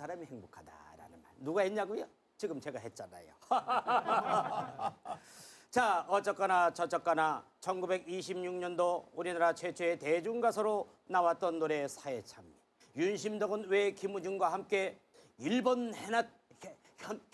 사람이 행복하다라는 말 누가 했냐고요? 지금 제가 했잖아요. 자, 어쨌거나 저쨌거나 1926년도 우리나라 최초의 대중가수로 나왔던 노래 사해찬미. 윤심덕은 왜 김우중과 함께 일본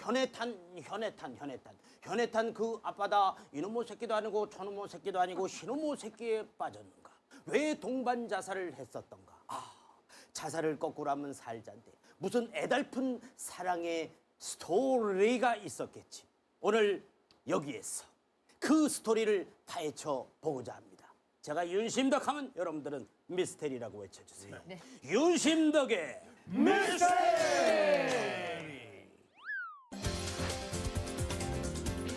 현해탄 그 앞바다 이놈의 새끼도 아니고 저놈의 새끼도 아니고 신놈의 새끼에 빠졌는가? 왜 동반 자살을 했었던가? 아, 자살을 거꾸로 하면 살자인데 무슨 애달픈 사랑의 스토리가 있었겠지. 오늘 여기에서 그 스토리를 파헤쳐 보고자 합니다. 제가 윤심덕 하면 여러분들은 미스테리라고 외쳐주세요. 네. 윤심덕의 미스테리!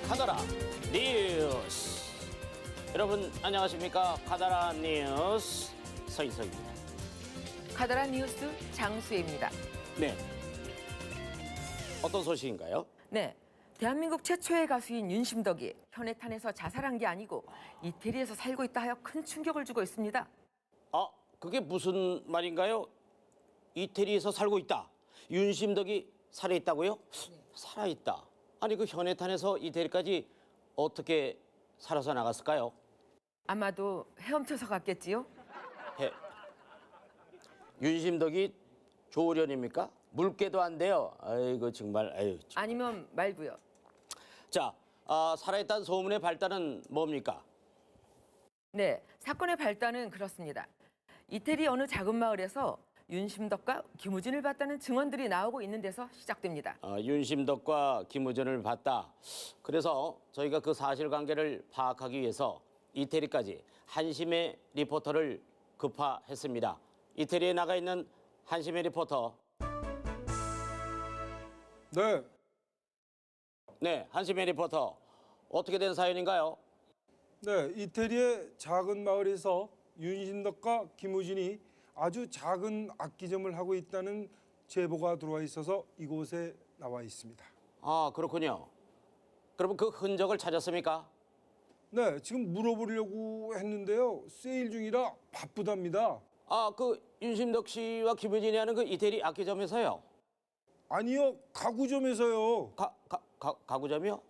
카더라 뉴스. 여러분 안녕하십니까? 카더라 뉴스 서인석입니다. 카더라 뉴스 장수혜입니다. 네. 어떤 소식인가요? 네. 대한민국 최초의 가수인 윤심덕이 현해탄에서 자살한 게 아니고 이태리에서 살고 있다 하여 큰 충격을 주고 있습니다. 아, 그게 무슨 말인가요? 이태리에서 살고 있다. 윤심덕이 살아있다고요? 네. 살아있다. 아니 그 현해탄에서 이태리까지 어떻게 살아서 나갔을까요? 아마도 헤엄쳐서 갔겠지요? 윤심덕이 조련입니까? 물개도 안 돼요. 아이고 정말 아유. 참. 아니면 말고요. 자, 살아있다는 소문의 발단은 뭡니까? 네, 사건의 발단은 그렇습니다. 이태리 어느 작은 마을에서 윤심덕과 김우진을 봤다는 증언들이 나오고 있는 데서 시작됩니다. 윤심덕과 김우진을 봤다. 그래서 저희가 그 사실관계를 파악하기 위해서 이태리까지 한심의 리포터를 급파했습니다. 이태리에 나가 있는 한심의 리포터. 네, 네, 한심의 리포터. 어떻게 된 사연인가요? 네, 이태리의 작은 마을에서 윤심덕과 김우진이 아주 작은 악기점을 하고 있다는 제보가 들어와 있어서 이곳에 나와 있습니다. 아, 그렇군요. 그러면 그 흔적을 찾았습니까? 네, 지금 물어보려고 했는데요. 세일 중이라 바쁘답니다. 아, 그 윤심덕 씨와 김우진이 하는 그 이태리 악기점에서요? 아니요, 가구점에서요. 가구점이요?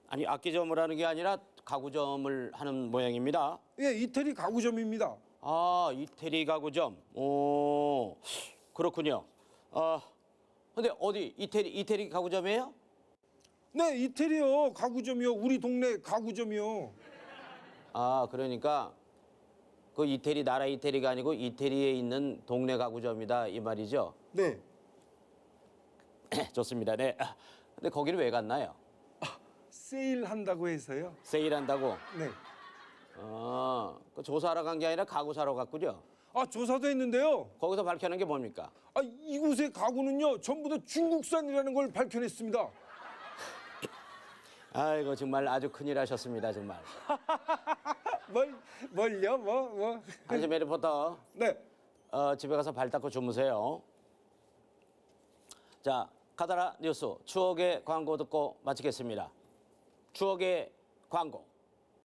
아니, 악기점을 하는 게 아니라 가구점을 하는 모양입니다. 예, 이태리 가구점입니다. 아, 이태리 가구점. 오, 그렇군요. 근데 어디 이태리 가구점이에요? 네, 이태리요. 가구점이요. 우리 동네 가구점이요. 아, 그러니까 그 이태리 나라 이태리가 아니고 이태리에 있는 동네 가구점이다 이 말이죠. 네. 좋습니다. 네. 근데 거기를 왜 갔나요? 세일한다고 해서요. 세일한다고? 네. 그 조사하러 간 게 아니라 가구 사러 갔군요. 아, 조사도 했는데요. 거기서 밝혀낸 게 뭡니까? 아, 이곳의 가구는요, 전부 다 중국산이라는 걸 밝혀냈습니다. 아이고 정말 아주 큰일 하셨습니다 정말. 뭘요? 뭐? 한심의 리포터. 네. 집에 가서 발 닦고 주무세요. 자, 카더라 뉴스 추억의 광고 듣고 마치겠습니다. 추억의 광고.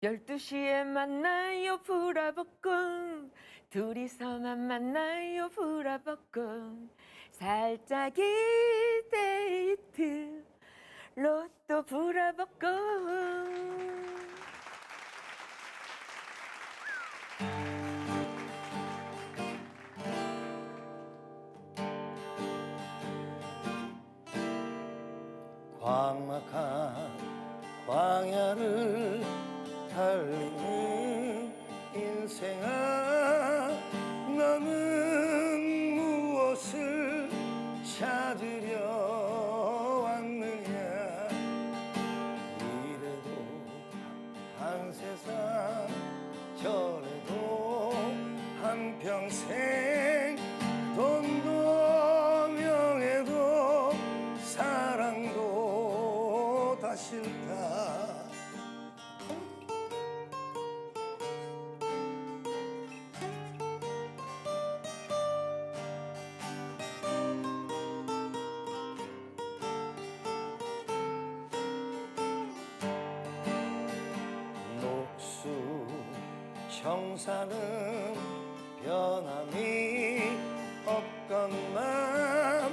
12시에 만나요 브라보꿈 둘이서만 만나요 브라보꿈 살짝이 데이트 로또 브라보꿈. 광막한 광야를 달리는 인생아 너는 무엇을 찾으려 왔느냐 이래도 한 세상 저래도 한평생 돈도 명예도 사랑도 다 싫다 녹수 청사는 변함이 없건만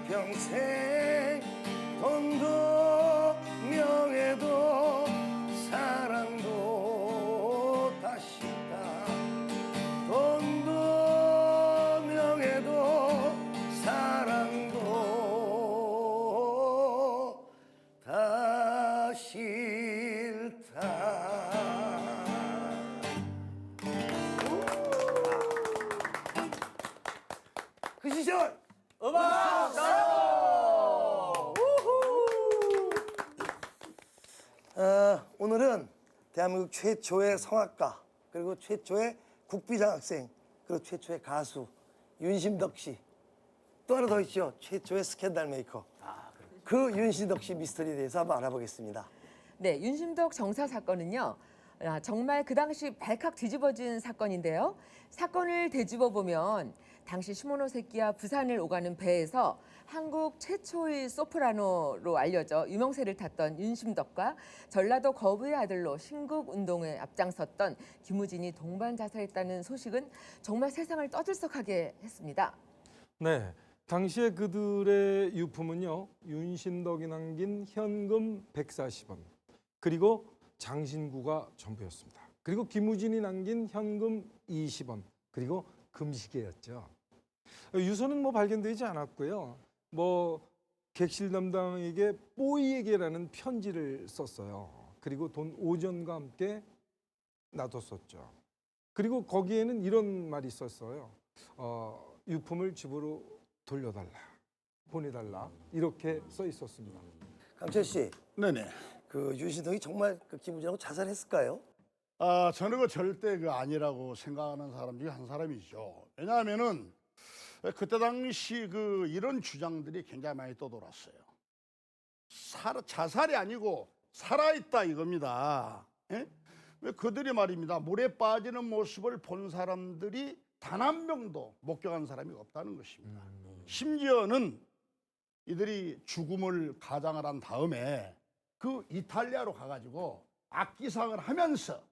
평생 돈도 명예도 사랑도 다시 다 돈도 명예도 사랑도 다 싫다. 그 시절 음악 오늘은 대한민국 최초의 성악가 그리고 최초의 국비장학생 그리고 최초의 가수 윤심덕 씨 또 하나 더 있죠. 최초의 스캔들 메이커 그 윤심덕 씨 미스터리에 대해서 한번 알아보겠습니다. 네, 윤심덕 정사 사건은요. 정말 그 당시 발칵 뒤집어진 사건인데요. 사건을 되짚어 보면 당시 시모노세키와 부산을 오가는 배에서 한국 최초의 소프라노로 알려져 유명세를 탔던 윤심덕과 전라도 거부의 아들로 신국운동에 앞장섰던 김우진이 동반 자살했다는 소식은 정말 세상을 떠들썩하게 했습니다. 네, 당시에 그들의 유품은요. 윤심덕이 남긴 현금 140원 그리고 장신구가 전부였습니다. 그리고 김우진이 남긴 현금 20원 그리고 금시계였죠. 유서는 발견되지 않았고요. 객실 담당에게 뽀이에게라는 편지를 썼어요. 그리고 돈 5전과 함께 놔뒀었죠. 그리고 거기에는 이런 말이 있었어요. 유품을 집으로 돌려달라, 보내달라 이렇게 써 있었습니다. 강철 씨, 네네. 그 윤심덕이 정말 그 김우진하고 자살했을까요? 저는 그 절대 그 아니라고 생각하는 사람 중에 한 사람이죠. 왜냐하면은 그때 당시 그 이런 주장들이 굉장히 많이 떠돌았어요. 자살이 아니고 살아있다 이겁니다. 예? 왜 그들이 말입니다. 물에 빠지는 모습을 본 사람들이 단 한 명도 목격한 사람이 없다는 것입니다. 심지어는 이들이 죽음을 가장을 한 다음에 그 이탈리아로 가가지고 악기상을 하면서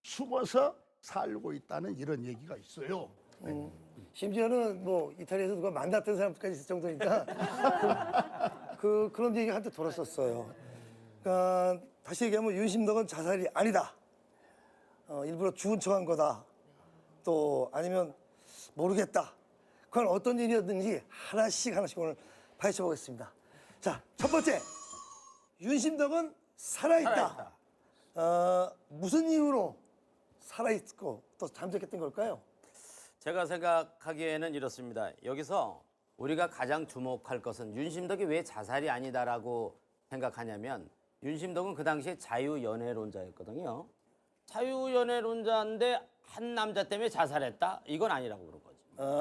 숨어서 살고 있다는 이런 얘기가 있어요. 심지어는 이탈리아에서 누가 만났던 사람까지 있을 정도니까 그런 얘기가 한때 돌았었어요. 그러니까 다시 얘기하면 윤심덕은 자살이 아니다. 일부러 죽은 척한 거다. 또 아니면 모르겠다. 그건 어떤 일이었는지 하나씩 오늘 파헤쳐 보겠습니다. 자, 첫 번째 윤심덕은 살아있다. 무슨 이유로 살아있고 또 잠적했던 걸까요? 제가 생각하기에는 이렇습니다. 여기서 우리가 가장 주목할 것은 윤심덕이 왜 자살이 아니다라고 생각하냐면 윤심덕은 그 당시에 자유연애론자였거든요. 자유연애론자인데 한 남자 때문에 자살했다? 이건 아니라고 그런 거지.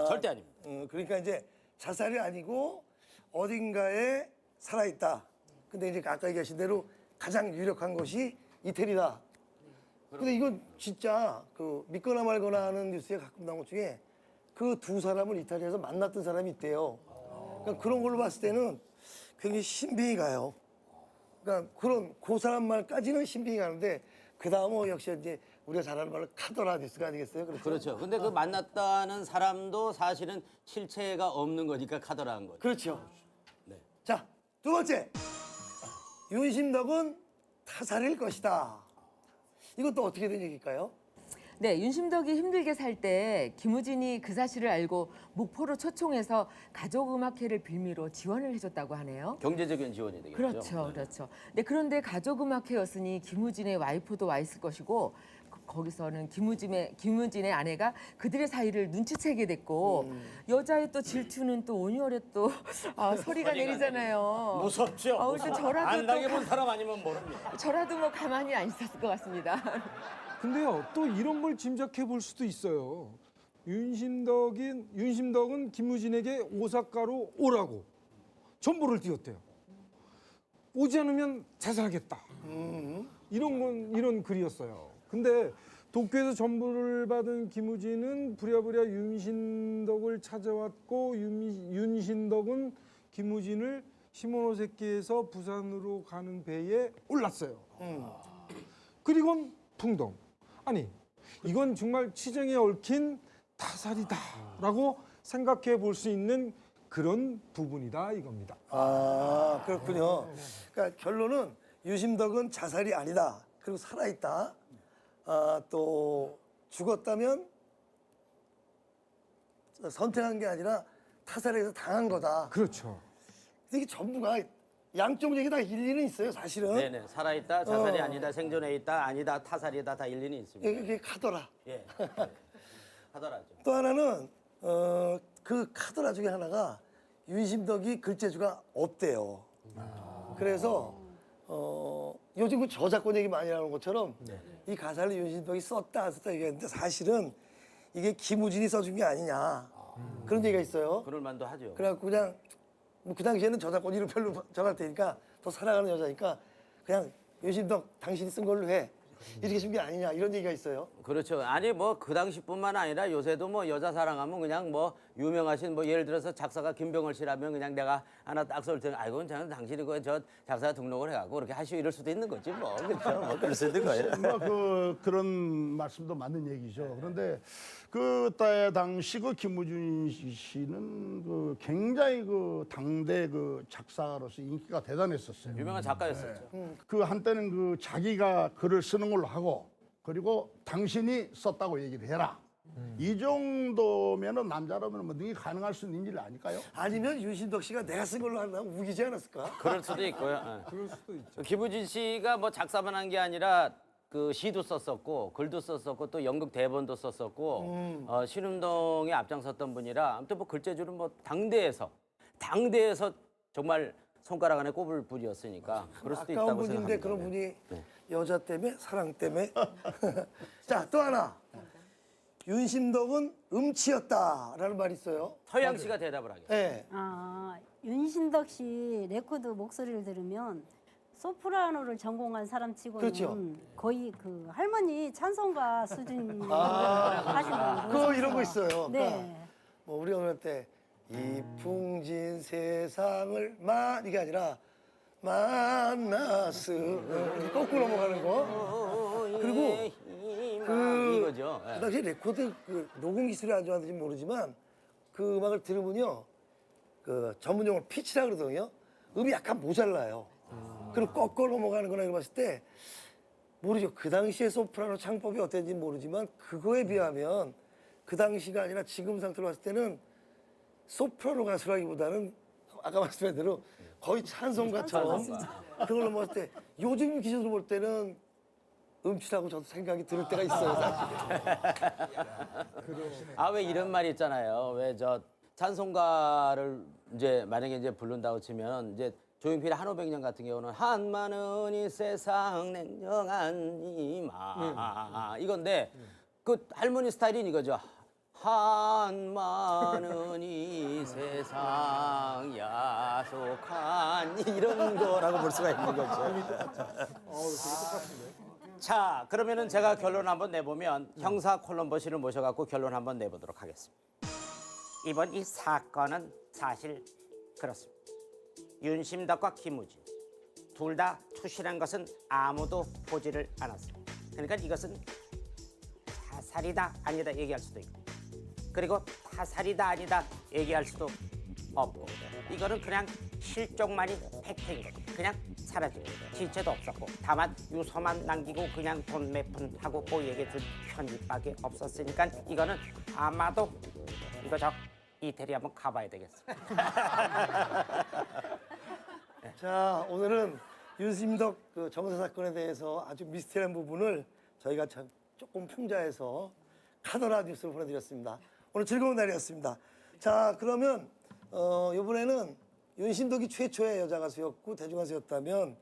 절대 아닙니다. 그러니까 이제 자살이 아니고 어딘가에 살아있다. 근데 이제 아까 얘기하신 대로 가장 유력한 것이 이태리다. 근데 이건 진짜 그 믿거나 말거나 하는 뉴스에 가끔 나온 것 중에 그 두 사람을 이탈리아에서 만났던 사람이 있대요. 그러니까 그런 걸로 봤을 때는 굉장히 신빙이 가요. 그러니까 그 사람 말까지는 신빙이 가는데 그 다음은 역시 이제 우리가 잘 아는 말로 카더라 뉴스가 아니겠어요? 그렇죠. 근데 그 만났다는 사람도 사실은 실체가 없는 거니까 카더라한 거죠. 그렇죠. 네. 자, 두 번째. 윤심덕은 타살일 것이다. 이것도 어떻게 된 얘기일까요? 네, 윤심덕이 힘들게 살 때 김우진이 그 사실을 알고 목포로 초청해서 가족음악회를 빌미로 지원을 해줬다고 하네요. 경제적인 지원이 되겠죠. 그렇죠, 그렇죠. 네, 그런데 가족음악회였으니 김우진의 와이프도 와 있을 것이고 거기서는 김우진의 아내가 그들의 사이를 눈치채게 됐고 여자의 또 질투는 또 온열에 또 소리가 내리잖아요. 무섭죠. 일단 저라도 안 또 당해본 사람 아니면 모릅니다. 저라도 가만히 안 있었을 것 같습니다. 근데요, 또 이런 걸 짐작해 볼 수도 있어요. 윤심덕은 김우진에게 오사카로 오라고 전보를 띄웠대요. 오지 않으면 자살하겠다. 이런 글이었어요. 근데 도쿄에서 전보를 받은 김우진은 부랴부랴 윤심덕을 찾아왔고 윤심덕은 김우진을 시모노세키에서 부산으로 가는 배에 올랐어요. 그리고는 풍덩. 아니, 이건 정말 치정에 얽힌 타살이다라고 생각해 볼 수 있는 그런 부분이다 이겁니다. 아, 그렇군요. 그러니까 결론은 유심덕은 자살이 아니다. 그리고 살아있다. 아, 또 죽었다면 선택한 게 아니라 타살해서 당한 거다. 그렇죠. 이게 전부가 양쪽 얘기 다 일리는 있어요, 사실은. 네네. 살아있다, 자살이 아니다, 생존해 있다, 아니다, 타살이다, 다 일리는 있습니다. 이게 카더라. 예. 하더라죠. 또 하나는 그 카더라 중에 하나가 윤심덕이 글재주가 없대요. 그래서 요즘 그 저작권 얘기 많이 나오는 것처럼 이 가사를 윤심덕이 썼다 안 썼다 얘기했는데 사실은 이게 김우진이 써준 게 아니냐 그런 얘기가 있어요. 그럴 만도 하죠. 그래갖고 그냥 뭐 그 당시에는 저작권 이름 별로 정할 테니까 더 사랑하는 여자니까 그냥 윤심덕 당신이 쓴 걸로 해 이렇게 쓴 게 아니냐 이런 얘기가 있어요. 그렇죠. 아니 뭐 그 당시뿐만 아니라 요새도 뭐 여자 사랑하면 그냥 뭐 유명하신 뭐 예를 들어서 작사가 김병월 씨라면 그냥 내가 하나 딱 쏠 때 아이고 저는 당신이 저 작사 등록을 해갖고 그렇게 하시오 이럴 수도 있는 거지 뭐 그렇죠. 뭐 그럴 수도 있는 거예요. 뭐 그런 말씀도 맞는 얘기죠. 그런데 그때 당시 그 김우준 씨는 그 굉장히 그 당대 그 작사가로서 인기가 대단했었어요. 유명한 작가였었죠. 그 한때는 그 자기가 글을 쓰는 걸로 하고 그리고 당신이 썼다고 얘기를 해라. 이 정도면은 남자라면 뭐 능히 가능할 수 있는 일 아닐까요? 아니면 윤심덕 씨가 내가 쓴 걸로 한다고 우기지 않았을까? 그럴 수도 있고요. 예. 그럴 수도 있죠. 김우진 씨가 뭐 작사만 한 게 아니라 그 시도 썼었고 글도 썼었고 또 연극 대본도 썼었고 신음동에 앞장섰던 분이라 아무튼 뭐 글재주는 뭐 당대에서 정말 손가락 안에 꼽을 분이었으니까 그럴 수도 아까운 있다고 분인데 생각합니다. 그런 네. 분이 여자 때문에 사랑 때문에 자 또 하나 윤심덕은 음치였다라는 말이 있어요. 서양 씨가 대답을 하겠습니다. 네. 아, 윤신덕 씨 레코드 목소리를 들으면 소프라노를 전공한 사람치고는 그렇죠. 거의 그 할머니 찬송가 수준 아, 하시는 그거 이런 거 있어요. 그러니까 네. 뭐 우리 어릴 때 이 풍진 세상을 이게 아니라 만났으 거꾸로 넘어가는 거. 그리고 이거죠. 예. 그 당시 레코드 그 녹음 기술이 안 좋았는지 모르지만 그 음악을 들으면요 그 전문용어로 피치라 그러거든요. 음이 약간 모자라요. 그리고 거꾸로 넘어가는 거나 이런 거 봤을 때 모르죠. 그 당시에 소프라노 창법이 어땠는지 모르지만 그거에 비하면 그 당시가 아니라 지금 상태로 봤을 때는 소프라노 가수라기보다는 아까 말씀한 대로 거의 찬송가처럼 그걸 넘어갔을 때 요즘 기준으로 볼 때는 음치라고 저도 생각이 들 때가 있어요. 사실. 아 왜 이런 말이 있잖아요. 왜 저 찬송가를 이제 만약에 이제 부른다고 치면 이제 조용필의 한오백년 같은 경우는 한마는 이 세상 냉정한 이마 이건데 그 할머니 스타일인 이거죠. 한마는 이 세상 야속한 이런 거라고 볼 수가 있는 거죠. 자, 그러면은 제가 결론 한번 내보면 형사 콜럼버 씨를 모셔갖고 결론 한번 내보도록 하겠습니다. 이번 이 사건은 사실 그렇습니다. 윤심덕과 김우진 둘 다 투실한 것은 아무도 보지를 않았습니다. 그러니까 이것은 타살이다 아니다 얘기할 수도 있고 그리고 타살이다 아니다 얘기할 수도 없고 이거는 그냥 실종만이 팩트인 거죠. 그냥 사라지고 지체도 없었고 다만 유서만 남기고 그냥 돈 몇 푼 하고 그 얘기 줄 편집밖에 없었으니까 이거는 아마도 이거 저 이태리 한번 가봐야 되겠습니다. 자, 오늘은 윤심덕 그 정사 사건에 대해서 아주 미스테리한 부분을 저희가 참 조금 풍자해서 카더라 뉴스로 보내드렸습니다. 오늘 즐거운 날이었습니다. 자, 그러면 이번에는 윤심덕이 최초의 여자 가수였고 대중가수였다면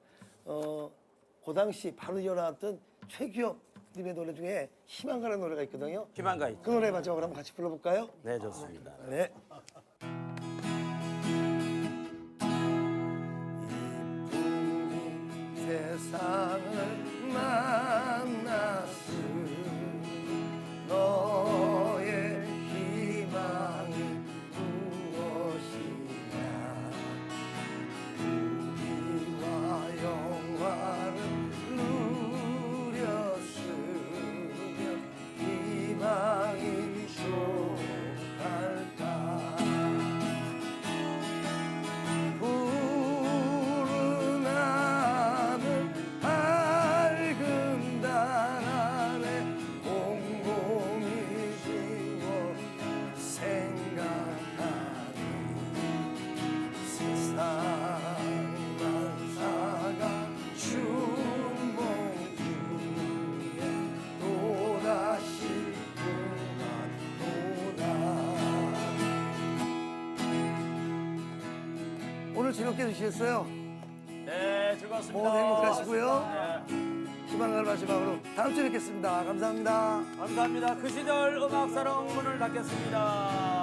그 당시 바로 일어났던 최규엽님의 노래 중에 희망가라는 노래가 있거든요. 희망가 있죠. 그 노래 마지막으로 한번 같이 불러볼까요? 네, 좋습니다. 네. 이쁜 세상을 만났으 너의 희망이 무엇이냐 우리와 영화를 누렸으면 희망이 쏟할까 오늘 즐겁게 드셨어요? 네, 즐거웠습니다. 오늘 행복하시고요. 희망을 마지막으로 다음 주에 뵙겠습니다. 감사합니다. 감사합니다. 그 시절 음악사랑 문을 닫겠습니다.